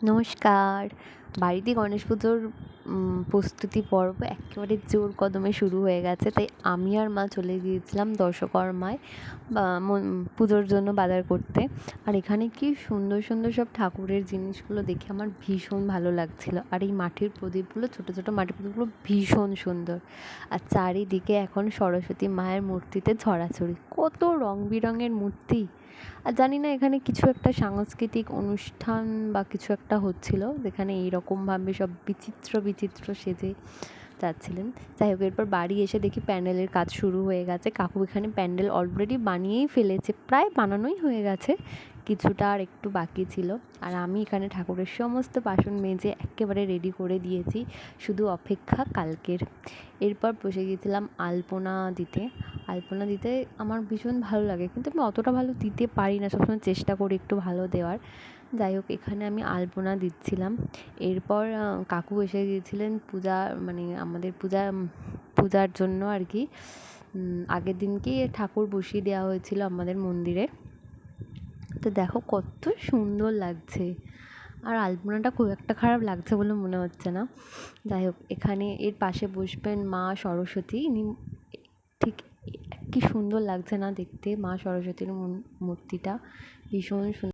নমস্কার। বাড়িতে গণেশ পুজোর প্রস্তুতি পর্ব একেবারে জোর কদমে শুরু হয়ে গেছে। তাই আমি আর মা চলে গিয়েছিলাম দশকর্মায় বা পুজোর জন্য বাজার করতে। আর এখানে কি সুন্দর সুন্দর সব ঠাকুরের জিনিসগুলো দেখে আমার ভীষণ ভালো লাগছিল। আর এই মাটির প্রদীপগুলো, ছোটো ছোটো মাটির প্রদীপগুলো ভীষণ সুন্দর। আর চারিদিকে এখন সরস্বতী মায়ের মূর্তিতে ছড়াছড়ি, কত রং বেরঙের মূর্তি। আর জানি না এখানে কিছু একটা সাংস্কৃতিক অনুষ্ঠান বা কিছু একটা হচ্ছিল, যেখানে এইরকমভাবে সব বিচিত্র বিচিত্র সেজে যাচ্ছিলেন। যাই হোক, এরপর বাড়ি এসে দেখি প্যান্ডেলের কাজ শুরু হয়ে গেছে। কাকু এখানে প্যান্ডেল অলরেডি বানিয়েই ফেলেছে, প্রায় বানানোই হয়ে গেছে, কিছুটা আর একটু বাকি ছিল। আর আমি এখানে ঠাকুরের সমস্ত বাসন মেজে একেবারে রেডি করে দিয়েছি, শুধু অপেক্ষা কালকের। এরপর বসে গিয়েছিলাম আলপনা দিতে। আলপনা দিতে আমার ভীষণ ভালো লাগে, কিন্তু আমি অতটা ভালো দিতে পারি না, সবসময় চেষ্টা করি একটু ভালো দেওয়ার। যাই হোক, এখানে আমি আলপনা দিচ্ছিলাম। এরপর কাকু এসে গিয়েছিলেন পূজা, মানে আমাদের পূজার জন্য আর কি। আগের দিনকেই ঠাকুর বসিয়ে দেওয়া হয়েছিল আমাদের মন্দিরে। তো দেখো কত সুন্দর লাগছে, আর আলপনাটা খুব একটা খারাপ লাগছে বলে মনে হচ্ছে না। যাই হোক, এখানে এর পাশে বসবেন মা সরস্বতী। ইনি ঠিক, কি সুন্দর লাগছে না দেখতে, মা সরস্বতীর মূর্তিটা ভীষণ সুন্দর।